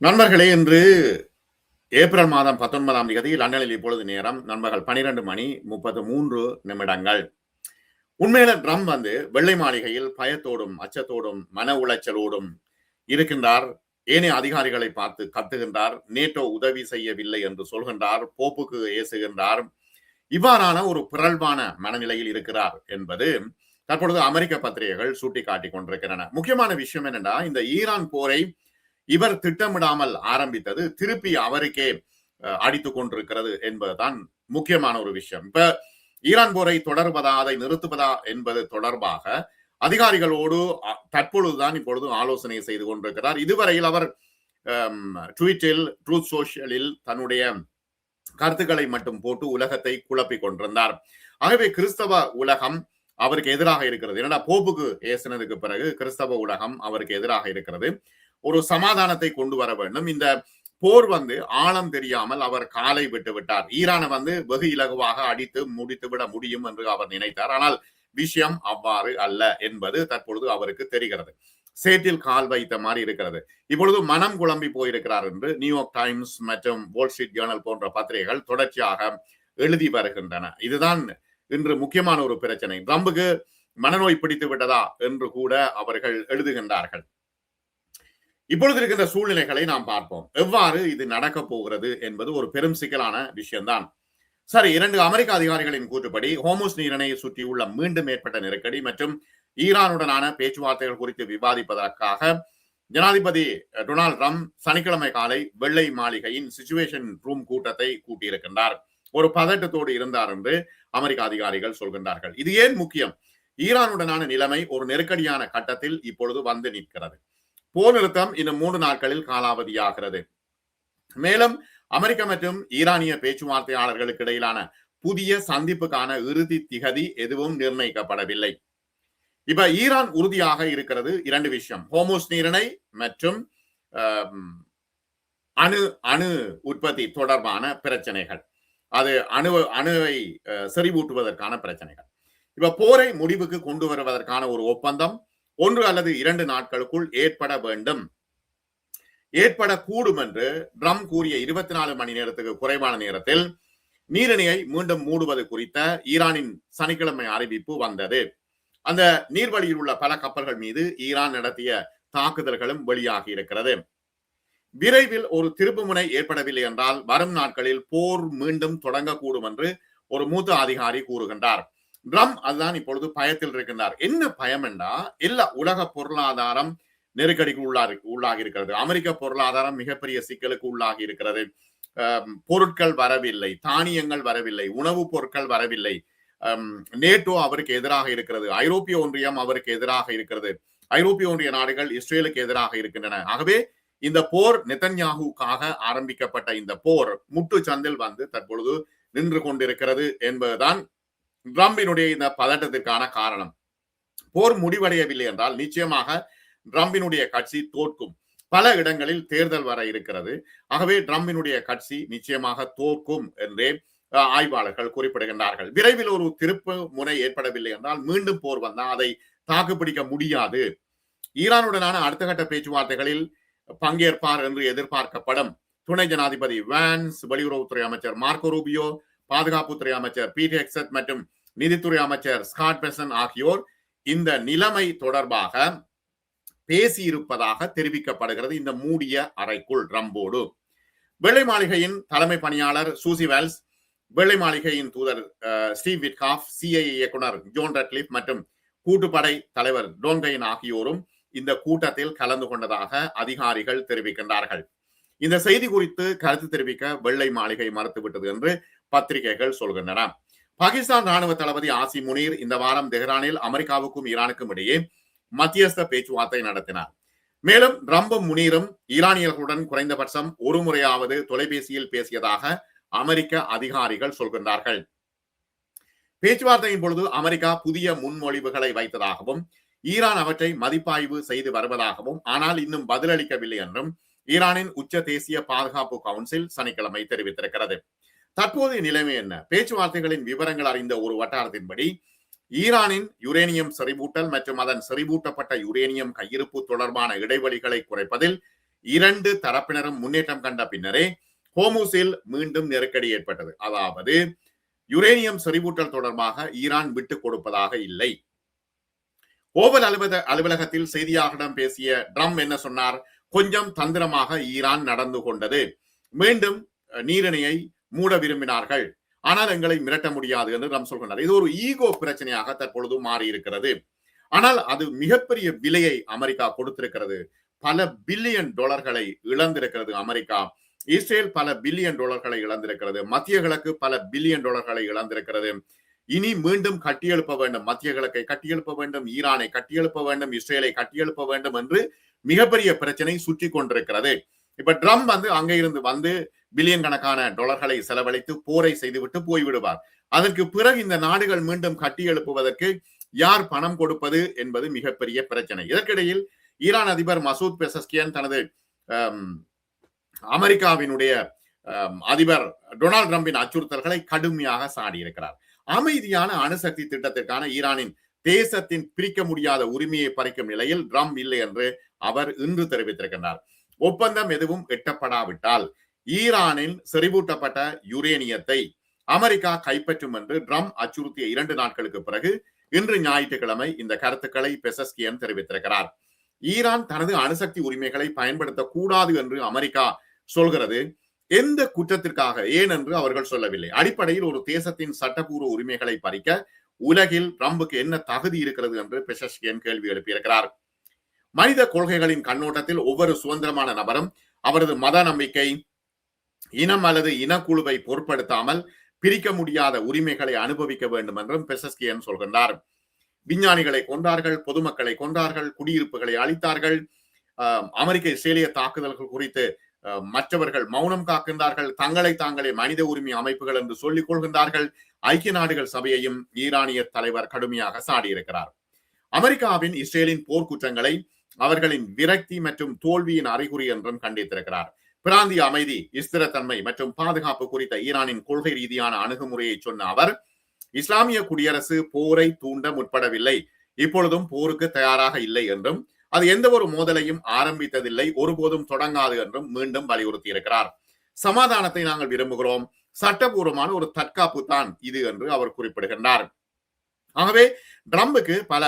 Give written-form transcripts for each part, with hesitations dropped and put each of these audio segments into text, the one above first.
நண்பர்களே, இன்று ஏப்ரல் மாதம் 19ஆம் தேதி லண்டனில் இப்பொழுது நேரம் நண்பர்கள் 12:33. உண்மையில ட்ரம்ப் வெள்ளை மாளிகையில் பயத்தோடும் அச்சத்தோடும் மன உளைச்சலோடும் இருக்கின்றார். ஏனைய அதிகாரிகளை பார்த்து கத்துகின்றார். நேட்டோ உதவி செய்யவில்லை என்று சொல்கின்றார். போப்புக்கு ஏசுகின்றார். இவ்வாறான ஒரு பிறழ்வான மனநிலையில் இருக்கிறார் என்பது தற்பொழுது அமெரிக்க பத்திரிகைகள் சுட்டிக்காட்டிக் கொண்டிருக்கின்றன. முக்கியமான விஷயம் என்னென்னா, இந்த ஈரான் போரை இவர் திட்டமிடாமல் ஆரம்பித்தது திருப்பி அவருக்கே அடித்துக் கொண்டிருக்கிறது என்பதுதான் முக்கியமான ஒரு விஷயம். இப்ப ஈரான் போரை தொடர்வதா, அதை நிறுத்துவதா என்பது தொடர்பாக அதிகாரிகளோடு தற்பொழுதுதான் இப்பொழுது ஆலோசனை செய்து கொண்டிருக்கிறார். இதுவரையில் அவர் ட்விட்டரில், ட்ரூத் சோஷியலில் தன்னுடைய கருத்துக்களை மட்டும் போட்டு உலகத்தை குழப்பிக் கொண்டிருந்தார். ஆகவே கிறிஸ்தவ உலகம் அவருக்கு எதிராக இருக்கிறது. ஏன்னா போப்புக்கு ஏசினதுக்கு பிறகு கிறிஸ்தவ உலகம் அவருக்கு எதிராக இருக்கிறது. ஒரு சமாதானத்தை கொண்டு வர வேண்டும். இந்த போர் ஆழம் தெரியாமல் அவர் காலை விட்டு விட்டார். ஈரானை வெகு இலகுவாக அடித்து முடித்து விட முடியும் என்று அவர் நினைத்தார். ஆனால் விஷயம் அவ்வாறு அல்ல என்பது தற்பொழுது அவருக்கு தெரிகிறது. சேற்றில் கால் வைத்த மாதிரி இருக்கிறது. இப்பொழுது மனம் குழம்பி போயிருக்கிறார் என்று நியூயார்க் டைம்ஸ் மற்றும் வால் ஸ்ட்ரீட் ஜேர்னல் போன்ற பத்திரிகைகள் தொடர்ச்சியாக எழுதி வருகின்றன. இதுதான் இன்று முக்கியமான ஒரு பிரச்சனை. ட்ரம்புக்கு மனநோய் பிடித்து விட்டதா என்று கூட அவர்கள் எழுதுகின்றார்கள். இப்பொழுது இருக்கின்ற சூழ்நிலைகளை நாம் பார்ப்போம். எவ்வாறு இது நடக்க போகிறது என்பது ஒரு பெரும் சிக்கலான விஷயம்தான். சரி, 2 அமெரிக்க அதிகாரிகளின் கூற்றுப்படி ஹோர்முஸ் நீரிணையை சுற்றியுள்ள மீண்டும் ஏற்பட்ட நெருக்கடி மற்றும் ஈரானுடனான பேச்சுவார்த்தைகள் குறித்து விவாதிப்பதற்காக ஜனாதிபதி டொனால்ட் ட்ரம்ப் சனிக்கிழமை காலை வெள்ளை மாளிகையின் சிச்சுவேஷன் ரூம் கூட்டத்தை கூட்டியிருக்கின்றார். ஒரு பதட்டத்தோடு இருந்தார் என்று அமெரிக்க அதிகாரிகள் சொல்கின்றார்கள். இது ஏன் முக்கியம்? ஈரானுடனான நிலைமை ஒரு நெருக்கடியான கட்டத்தில் இப்பொழுது வந்து நிற்கிறது. போர் நிறுத்தம் இன்னும் 3 நாட்களில் காலாவதியாகிறது. மேலும் அமெரிக்க மற்றும் ஈரானிய பேச்சுவார்த்தையாளர்களுக்கு இடையிலான புதிய சந்திப்புக்கான இறுதி திகதி எதுவும் நிர்ணயிக்கப்படவில்லை. இப்ப ஈரான் உறுதியாக இருக்கிறது 2 விஷயம்: ஹோர்முஸ் நீரிணை மற்றும் அணு உற்பத்தி தொடர்பான பிரச்சனைகள். அது அணுவை செறிவூட்டுவதற்கான பிரச்சனைகள். இப்ப போரை முடிவுக்கு கொண்டு வருவதற்கான ஒரு ஒப்பந்தம் 1 அல்லது 2 நாட்களுக்குள் ஏற்பட வேண்டும். ஏற்படக்கூடும் என்று ட்ரம்ப் கூறிய 24 மணி நேரத்துக்கு குறைவான நேரத்தில் நீரிணையை மீண்டும் மூடுவது குறித்த ஈரானின் சனிக்கிழமை அறிவிப்பு வந்தது. அந்த நீர்வழியில் உள்ள பல கப்பல்கள் மீது ஈரான் நடத்திய தாக்குதல்களும் வெளியாகி இருக்கிறது. விரைவில் ஒரு திருப்புமுனை ஏற்படவில்லை என்றால் வரும் நாட்களில் போர் மீண்டும் தொடங்கக்கூடும் என்று ஒரு மூத்த அதிகாரி கூறுகின்றார். ட்ரம்ப் அதுதான் இப்பொழுது பயத்தில் இருக்கின்றார். என்ன பயம் என்றா, எல்லா உலக பொருளாதாரம் நெருக்கடிக்கு உள்ளாகி இருக்கிறது. அமெரிக்க பொருளாதாரம் மிகப்பெரிய சிக்கலுக்கு உள்ளாகி இருக்கிறது. பொருட்கள் வரவில்லை, தானியங்கள் வரவில்லை, உணவுப் பொருட்கள் வரவில்லை. நேட்டோ அவருக்கு எதிராக இருக்கிறது. ஐரோப்பிய ஒன்றியம் அவருக்கு எதிராக இருக்கிறது. ஐரோப்பிய ஒன்றிய நாடுகள் இஸ்ரேலுக்கு எதிராக இருக்கின்றன. ஆகவே இந்த போர் நெதன்யாஹுக்காக ஆரம்பிக்கப்பட்ட இந்த போர் முட்டு சந்தில் தற்பொழுது நின்று கொண்டிருக்கிறது என்பதுதான் ட்ரம்பினுடைய இந்த பதட்டத்திற்கான காரணம். போர் முடிவடையவில்லை என்றால் நிச்சயமாக ட்ரம்பினுடைய கட்சி தோற்கும். பல இடங்களில் தேர்தல் வர இருக்கிறது. ஆகவே ட்ரம்பினுடைய கட்சி நிச்சயமாக தோற்கும் என்றே ஆய்வாளர்கள் குறிப்பிடுகின்றார்கள். விரைவில் ஒரு திருப்பு முனை ஏற்படவில்லை என்றால் மீண்டும் போர் வந்தால் அதை தாக்குப்பிடிக்க முடியாது. ஈரானுடனான அடுத்த கட்ட பேச்சுவார்த்தைகளில் பங்கேற்பார் என்று எதிர்பார்க்கப்படும் துணை ஜனாதிபதி வான்ஸ், வெளியுறவுத்துறை அமைச்சர் மார்க்கோ ரூபியோ, பாதுகாப்புத்துறை அமைச்சர் பீட் ஹெக்ஸட் மற்றும் நிதித்துறை அமைச்சர் ஸ்காட் பெசன் ஆகியோர் இந்த நிலைமை தொடர்பாக பேசியிருப்பதாக தெரிவிக்கப்படுகிறது. இந்த மூடிய அறைக்குள் ட்ரம்போடு வெள்ளை மாளிகையின் தலைமை பணியாளர் சூசி வெல்ஸ், வெள்ளை மாளிகையின் தூதர் ஸ்டீவ் விட்காஃப், CIA இயக்குனர் ஜோன் ரட்லிஃப் மற்றும் கூட்டுப்படை தலைவர் டோன்கைன் ஆகியோரும் இந்த கூட்டத்தில் கலந்து கொண்டதாக அதிகாரிகள் தெரிவிக்கின்றார்கள். இந்த செய்தி குறித்து கருத்து தெரிவிக்க வெள்ளை மாளிகை மறுத்துவிட்டது என்று பத்திரிகைகள் சொல்கின்றன. பாகிஸ்தான் ராணுவ தளபதி ஆசிம் முனீர் இந்த வாரம் தெஹ்ரானில் அமெரிக்காவுக்கும் ஈரானுக்கும் இடையே மத்தியஸ்த பேச்சுவார்த்தை நடத்தினார். மேலும் ட்ரம்பும் முனீரும் ஈரானியர்களுடன் குறைந்தபட்சம் ஒரு முறையாவது தொலைபேசியில் பேசியதாக அமெரிக்க அதிகாரிகள் சொல்கின்றார்கள். பேச்சுவார்த்தையின் பொழுது அமெரிக்கா புதிய முன்மொழிவுகளை வைத்ததாகவும் ஈரான் அவற்றை மதிப்பாய்வு செய்து வருவதாகவும், ஆனால் இன்னும் பதிலளிக்கவில்லை என்றும் ஈரானின் உச்ச தேசிய பாதுகாப்பு கவுன்சில் சனிக்கிழமை தெரிவித்திருக்கிறது. தற்போதைய நிலைமை என்ன? பேச்சுவார்த்தைகளின் விவரங்கள் அறிந்த ஒரு வட்டாரத்தின்படி ஈரானின் யுரேனியம் செறிவூட்டல் மற்றும் அதன் செறிவூட்டப்பட்ட யுரேனியம் கையிருப்பு தொடர்பான இடைவெளிகளை குறைப்பதில் இரண்டு தரப்பினரும் முன்னேற்றம் கண்ட பின்னரே ஹோமுஸில் மீண்டும் நெருக்கடி ஏற்பட்டது. அதாவது யுரேனியம் செறிவூட்டல் தொடர்பாக ஈரான் விட்டுக் கொடுப்பதாக இல்லை. ஓவல் அலுவலகத்தில் செய்தியாளர்களிடம் பேசிய ட்ரம்ப் என்ன சொன்னார்? கொஞ்சம் தந்திரமாக ஈரான் நடந்து கொண்டது. மீண்டும் நீரிணையை மூட விரும்பினார்கள், ஆனால் எங்களை மிரட்ட முடியாது என்று ட்ரம்ப் சொல்கிறார். இது ஒரு ஈகோ பிரச்சனையாக தற்பொழுது மாறி இருக்கிறது. ஆனால் அது மிகப்பெரிய விலையை அமெரிக்கா கொடுத்திருக்கிறது. பல பில்லியன் டாலர்களை இழந்திருக்கிறது அமெரிக்கா. இஸ்ரேல் பல பில்லியன் டாலர்களை இழந்திருக்கிறது. மத்திய கிழக்கு பல பில்லியன் டாலர்களை இழந்திருக்கிறது. இனி மீண்டும் கட்டியெழுப்ப வேண்டும், மத்திய கிழக்கை கட்டியெழுப்ப வேண்டும், ஈரானை கட்டியெழுப்ப வேண்டும், இஸ்ரேலை கட்டியெழுப்ப வேண்டும் என்று மிகப்பெரிய பிரச்சனை சுற்றி கொண்டிருக்கிறது. இப்ப ட்ரம்ப் அங்கே இருந்து பில்லியன் கணக்கான டாலர்களை செலவழித்து போரை செய்துவிட்டு போய்விடுவார். அதற்கு பிறகு இந்த நாடுகள் மீண்டும் கட்டி எழுப்புவதற்கு யார் பணம் கொடுப்பது என்பது மிகப்பெரிய பிரச்சனை. இதற்கிடையில் ஈரான் அதிபர் மசூத் பெசஸ்கியன் தனது அமெரிக்காவினுடைய அதிபர் டொனால்டு டிரம்பின் அச்சுறுத்தல்களை கடுமையாக சாடியிருக்கிறார். அமைதியான அணுசக்தி திட்டத்திற்கான ஈரானின் தேசத்தின் பிரிக்க முடியாத உரிமையை பறிக்கும் நிலையில் ட்ரம்ப் இல்லை என்று அவர் இன்று தெரிவித்திருக்கிறார். ஒப்பந்தம் எதுவும் எட்டப்படாவிட்டால் ஈரானின் செறிவூட்டப்பட்ட யுரேனியத்தை அமெரிக்கா கைப்பற்றும் என்று ட்ரம்ப் அச்சுறுத்திய 2 நாட்களுக்கு பிறகு இன்று ஞாயிற்றுக்கிழமை இந்த கருத்துக்களை பெசஸ்கியன் தெரிவித்திருக்கிறார். ஈரான் தனது அணுசக்தி உரிமைகளை பயன்படுத்தக்கூடாது என்று அமெரிக்கா சொல்கிறது. எந்த குற்றத்திற்காக ஏன் என்று அவர்கள் சொல்லவில்லை. அடிப்படையில் ஒரு தேசத்தின் சட்டப்பூர்வ உரிமைகளை பறிக்க உலகில் ட்ரம்புக்கு என்ன தகுதி இருக்கிறது என்று பெசஸ்கியன் கேள்வி எழுப்பியிருக்கிறார். மனித கொள்கைகளின் கண்ணோட்டத்தில் ஒவ்வொரு சுதந்திரமான நபரும் அவரது மத நம்பிக்கை, இனம் அல்லது இனக்குழுவை பொருட்படுத்தாமல் பிரிக்க முடியாத உரிமைகளை அனுபவிக்க வேண்டும் என்றும் பெசஸ்கியன் சொல்கின்றார். விஞ்ஞானிகளை கொன்றார்கள், பொதுமக்களை கொன்றார்கள், குடியிருப்புகளை அழித்தார்கள். அமெரிக்க இஸ்ரேலிய தாக்குதல்கள் குறித்து மற்றவர்கள் மௌனம் காக்கின்றார்கள். தங்களை தாங்களே மனித உரிமை அமைப்புகள் என்று சொல்லிக் கொள்கின்றார்கள். ஐக்கிய நாடுகள் சபையையும் ஈரானிய தலைவர் கடுமையாக சாடியிருக்கிறார். அமெரிக்காவின் இஸ்ரேலின் போர்க்குற்றங்களை அவர்களின் விரக்தி மற்றும் தோல்வியின் அறிகுறி என்றும் கண்டித்திருக்கிறார். பிராந்திய அமைதி, ஸ்திரத்தன்மை மற்றும் பாதுகாப்பு குறித்த ஈரானின் கொள்கை ரீதியான அணுகுமுறையை சொன்ன அவர், இஸ்லாமிய குடியரசு போரை தூண்ட முற்படவில்லை, இப்பொழுதும் போருக்கு தயாராக இல்லை என்றும் அது எந்த ஒரு மோதலையும் ஆரம்பித்ததில்லை, ஒருபோதும் தொடங்காது என்றும் மீண்டும் வலியுறுத்தி இருக்கிறார். சமாதானத்தை நாங்கள் விரும்புகிறோம், சட்டபூர்வமான ஒரு தற்காப்பு தான் இது என்று அவர் குறிப்பிடுகின்றார். ஆகவே ட்ரம்புக்கு பல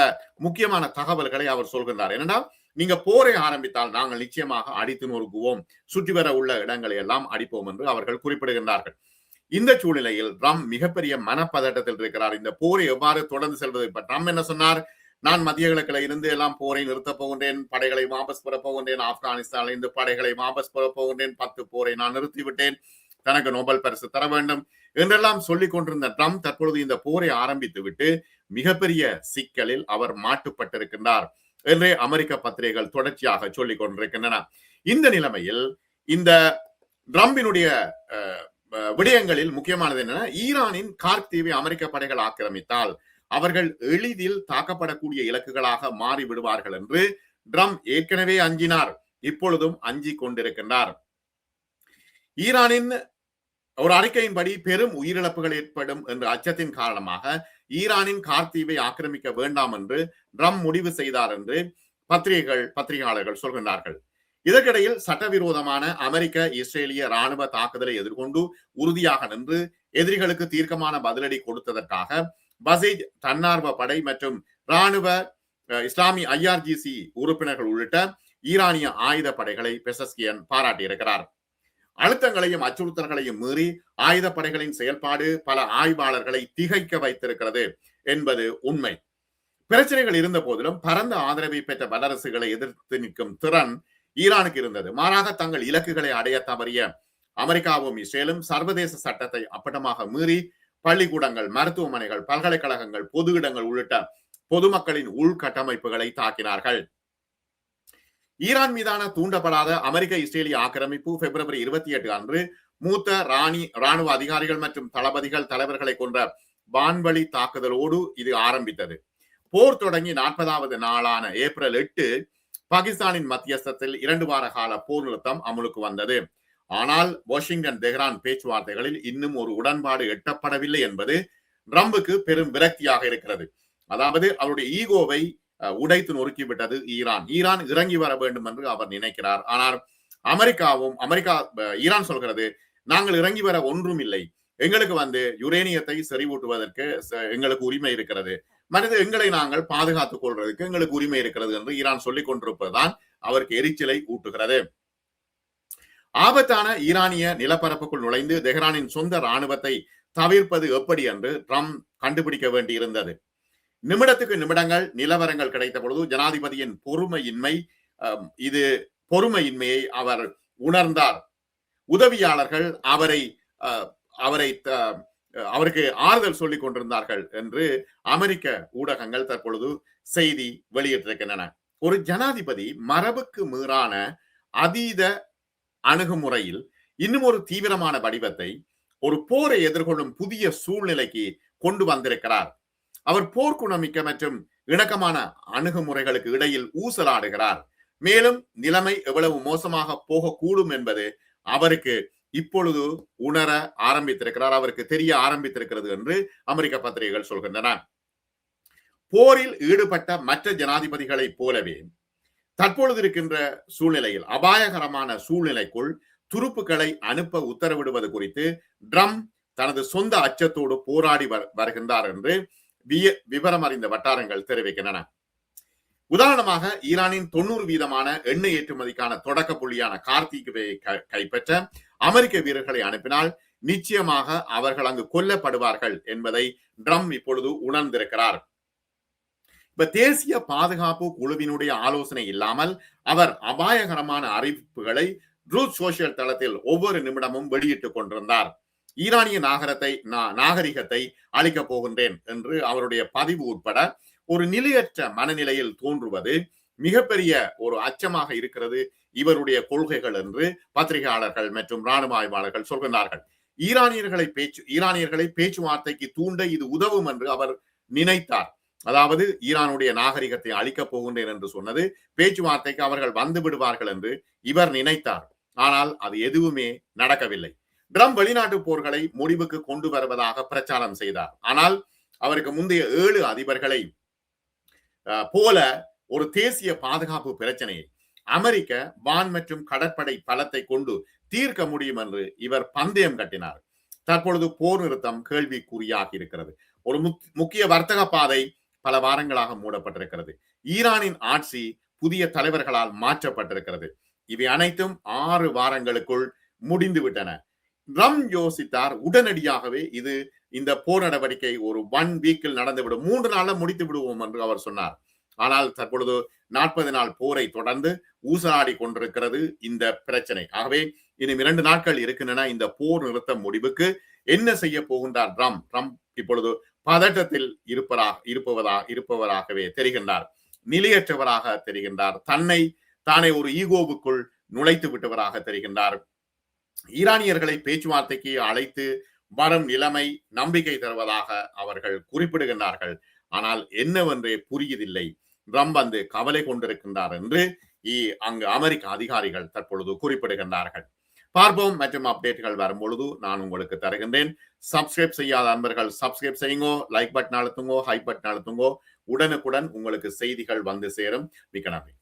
முக்கியமான தகவல்களை அவர் சொல்கின்றார். என்னன்னா, நீங்க போரை ஆரம்பித்தால் நாங்கள் நிச்சயமாக அடித்து நொறுக்குவோம், சுற்றி வர உள்ள இடங்களை எல்லாம் அடிப்போம் என்று அவர்கள் குறிப்பிடுகின்றார்கள். இந்த சூழ்நிலையில் ட்ரம்ப் மிகப்பெரிய மனப்பதட்டத்தில் இருக்கிறார். இந்த போரை எவ்வாறு தொடர்ந்து செல்வது? இப்ப ட்ரம்ப் என்ன சொன்னார்? நான் மத்திய கிழக்கில் இருந்து எல்லாம் போரை நிறுத்தப் போகின்றேன், படைகளை வாபஸ் பெற போகின்றேன், ஆப்கானிஸ்தானில் இருந்து படைகளை வாபஸ் பெற போகின்றேன், 10 போரை நான் நிறுத்திவிட்டேன், தனக்கு நோபல் பரிசு தர வேண்டும் என்றெல்லாம் சொல்லிக் கொண்டிருந்த ட்ரம்ப் தற்பொழுது இந்த போரை ஆரம்பித்து விட்டு மிகப்பெரிய சிக்கலில் அவர் மாட்டுப்பட்டிருக்கின்றார் என்றே அமெரிக்க பத்திரிகைகள் தொடர்ச்சியாக சொல்லிக் கொண்டிருக்கின்றன. இந்த நிலைமையில் இந்த ட்ரம்பினுடைய விடயங்களில் முக்கியமானது என்னன்னா, ஈரானின் கார்க் தீவை அமெரிக்க படைகள் ஆக்கிரமித்தால் அவர்கள் எளிதில் தாக்கப்படக்கூடிய இலக்குகளாக மாறி விடுவார்கள் என்று ட்ரம்ப் ஏற்கனவே அஞ்சினார், இப்பொழுதும் அஞ்சி கொண்டிருக்கின்றார். ஈரானின் ஒரு அறிக்கையின்படி பெரும் உயிரிழப்புகள் ஏற்படும் என்ற அச்சத்தின் காரணமாக ஈரானின் கார்க் தீவை ஆக்கிரமிக்க வேண்டாம் என்று ட்ரம்ப் முடிவு செய்தார் என்று பத்திரிகையாளர்கள் சொல்கின்றார்கள். இதற்கிடையில் சட்டவிரோதமான அமெரிக்க இஸ்ரேலிய ராணுவ தாக்குதலை எதிர்கொண்டு உறுதியாக நின்று எதிரிகளுக்கு தீர்க்கமான பதிலடி கொடுத்ததற்காக பசீஜ் தன்னார்வ படை மற்றும் ராணுவ இஸ்லாமிய IRGC உறுப்பினர்கள் உள்ளிட்ட ஈரானிய ஆயுத படைகளை பெசஸ்கியன் பாராட்டியிருக்கிறார். அழுத்தங்களையும் அச்சுறுத்தல்களையும் மீறி ஆயுத படைகளின் செயல்பாடு பல ஆய்வாளர்களை திகைக்க வைத்திருக்கிறது என்பது உண்மை. பிரச்சனைகள் இருந்த போதிலும் பரந்த ஆதரவை பெற்ற வல்லரசுகளை எதிர்த்து நிற்கும் திறன் ஈரானுக்கு இருந்தது. மாறாக தங்கள் இலக்குகளை அடைய தவறிய அமெரிக்காவும் இஸ்ரேலும் சர்வதேச சட்டத்தை அப்பட்டமாக மீறி பள்ளிக்கூடங்கள், மருத்துவமனைகள், பல்கலைக்கழகங்கள், பொது இடங்கள் உள்ளிட்ட பொதுமக்களின் உள்கட்டமைப்புகளை தாக்கினார்கள். ஈரான் மீதான தூண்டப்படாத அமெரிக்க இஸ்ரேலிய ஆக்கிரமிப்பு பிப்ரவரி 28 அன்று மூத்த ராணுவ அதிகாரிகள் மற்றும் தலைவர்களை கொண்ட வான்வழி தாக்குதலோடு இது ஆரம்பித்தது. போர் தொடங்கி 40வது நாளான ஏப்ரல் 8 பாகிஸ்தானின் மத்தியஸ்தத்தில் 2 வார கால போர் நிறுத்தம் அமலுக்கு வந்தது. ஆனால் வாஷிங்டன் தெஹ்ரான் பேச்சுவார்த்தைகளில் இன்னும் ஒரு உடன்பாடு எட்டப்படவில்லை என்பது ட்ரம்புக்கு பெரும் விரக்தியாக இருக்கிறது. அதாவது அவருடைய ஈகோவை உடைத்து நொறுக்கிவிட்டது ஈரான் இறங்கி வர வேண்டும் என்று அவர் நினைக்கிறார். ஆனால் அமெரிக்கா ஈரான் சொல்கிறது, நாங்கள் இறங்கி வர ஒன்றும் இல்லை, எங்களுக்கு யுரேனியத்தை செறிவூட்டுவதற்கு எங்களுக்கு உரிமை இருக்கிறது, மனித எங்களை நாங்கள் பாதுகாத்துக் கொள்வதற்கு எங்களுக்கு உரிமை இருக்கிறது என்று ஈரான் சொல்லிக் கொண்டிருப்பதுதான் அவருக்கு எரிச்சலை ஊட்டுகிறது. ஆபத்தான ஈரானிய நிலப்பரப்புக்குள் நுழைந்து தெஹ்ரானின் சொந்த ராணுவத்தை தவிர்ப்பது எப்படி என்று ட்ரம்ப் கண்டுபிடிக்க வேண்டியிருந்தது. நிமிடத்துக்கு நிமிடங்கள் நிலவரங்கள் கிடைத்த பொழுது ஜனாதிபதியின் பொறுமையின்மையை அவர் உணர்ந்தார். உதவியாளர்கள் அவருக்கு ஆறுதல் சொல்லிக் கொண்டிருந்தார்கள் என்று அமெரிக்க ஊடகங்கள் தற்பொழுது செய்தி வெளியிட்டிருக்கின்றன. ஒரு ஜனாதிபதி மரபுக்கு மீறான அதீத அணுகுமுறையில் இன்னும் ஒரு தீவிரமான வடிவத்தை ஒரு போரை எதிர்கொள்ளும் புதிய சூழ்நிலைக்கு கொண்டு வந்திருக்கிறார். அவர் போர்க்குணமிக்க மற்றும் இணக்கமான அணுகுமுறைகளுக்கு இடையில் ஊசலாடுகிறார். மேலும் நிலைமை எவ்வளவு மோசமாக போகக்கூடும் என்பது அவருக்கு இப்பொழுது உணர ஆரம்பித்திருக்கிறார், அவருக்கு தெரிய ஆரம்பித்திருக்கிறது என்று அமெரிக்க பத்திரிகைகள் சொல்கின்றன. போரில் ஈடுபட்ட மற்ற ஜனாதிபதிகளைப் போலவே தற்பொழுது இருக்கின்ற சூழ்நிலையில் அபாயகரமான சூழ்நிலைக்குள் துருப்புக்களை அனுப்ப உத்தரவிடுவது குறித்து ட்ரம்ப் தனது சொந்த அச்சத்தோடு போராடி வருகின்றார் என்று விவரம் அறிந்த வட்டாரங்கள் தெரிவிக்கின்றன. உதாரணமாக ஈரானின் 90% எண்ணெய் ஏற்றுமதிக்கான தொடக்க புள்ளியான கார்த்திகை கைப்பற்ற அமெரிக்க வீரர்களை அனுப்பினால் நிச்சயமாக அவர்கள் அங்கு கொல்லப்படுவார்கள் என்பதை ட்ரம்ப் இப்பொழுது உணர்ந்திருக்கிறார். இப்ப தேசிய பாதுகாப்பு குழுவினுடைய ஆலோசனை இல்லாமல் அவர் அபாயகரமான அறிவிப்புகளை ட்ரூத் சோசியல் தளத்தில் ஒவ்வொரு நிமிடமும் வெளியிட்டுக் கொண்டிருந்தார். ஈரானிய நாகரிகத்தை அளிக்கப் போகின்றேன் என்று அவருடைய பதிவு உட்பட ஒரு நிலையற்ற மனநிலையில் தோன்றுவது மிகப்பெரிய ஒரு அச்சமாக இருக்கிறது இவருடைய கொள்கைகள் என்று பத்திரிகையாளர்கள் மற்றும் ராணுவ ஆய்வாளர்கள் சொல்கிறார்கள். ஈரானியர்களை பேச்சுவார்த்தைக்கு தூண்ட இது உதவும் என்று அவர் நினைத்தார். அதாவது ஈரானுடைய நாகரிகத்தை அழிக்கப் போகின்றேன் என்று சொன்னது பேச்சுவார்த்தைக்கு அவர்கள் வந்து விடுவார்கள் என்று இவர் நினைத்தார். ஆனால் அது எதுவுமே நடக்கவில்லை. ட்ரம்ப் வெளிநாட்டு போர்களை முடிவுக்கு கொண்டு வருவதாக பிரச்சாரம் செய்தார். ஆனால் அவருக்கு முந்தைய 7 அதிபர்களை போல ஒரு தேசிய பாதுகாப்பு பிரச்சனையை அமெரிக்க வான் மற்றும் கடற்படை பலத்தை கொண்டு தீர்க்க முடியும் என்று இவர் பந்தயம் கட்டினார். தற்பொழுது போர் நிறுத்தம் கேள்விக்குறியாகி இருக்கிறது. ஒரு முக்கிய வர்த்தக பாதை பல வாரங்களாக மூடப்பட்டிருக்கிறது. ஈரானின் ஆட்சி புதிய தலைவர்களால் மாற்றப்பட்டிருக்கிறது. இவை அனைத்தும் 6 வாரங்களுக்குள் முடிந்து விட்டன. ட்ரம்ப் யோசித்தார், உடனடியாகவே இந்த போர் நடவடிக்கை ஒரு 1 வீக்கில் நடந்துவிடும், 3 நாள்ல முடித்து விடுவோம் என்று அவர் சொன்னார். ஆனால் தற்பொழுது 40 நாள் போரை தொடர்ந்து ஊசலாடி கொண்டிருக்கிறது இந்த பிரச்சனை. ஆகவே இன்னும் 2 நாட்கள் இருக்கின்றன இந்த போர் நிறுத்த முடிவுக்கு. என்ன செய்ய போகின்றார் ட்ரம்ப்? இப்பொழுது பதட்டத்தில் இருப்பவராகவே தெரிகின்றார், நிலையற்றவராக தெரிகின்றார், தானே ஒரு ஈகோவுக்குள் நுழைத்து விட்டவராக தெரிகின்றார். ஈரானியர்களை பேச்சுவார்த்தைக்கு அழைத்து வரும் நிலைமை நம்பிக்கை தருவதாக அவர்கள் குறிப்பிடுகின்றார்கள். ஆனால் என்னவென்றே புரியுதில்லை. ட்ரம்ப் கவலை கொண்டிருக்கின்றார் என்று அங்கு அமெரிக்க அதிகாரிகள் தற்பொழுது குறிப்பிடுகின்றார்கள். பார்ப்போம், மற்றும் அப்டேட்டுகள் வரும்பொழுது நான் உங்களுக்கு தருகின்றேன். சப்ஸ்கிரைப் செய்யாத அன்பர்கள் சப்ஸ்கிரைப் செய்யுங்கோ, லைக் பட்டன் அழுத்துங்கோ, ஹை பட்டன் அழுத்துங்கோ. உடனுக்குடன் உங்களுக்கு செய்திகள் வந்து சேரும். மிக்க நன்றி.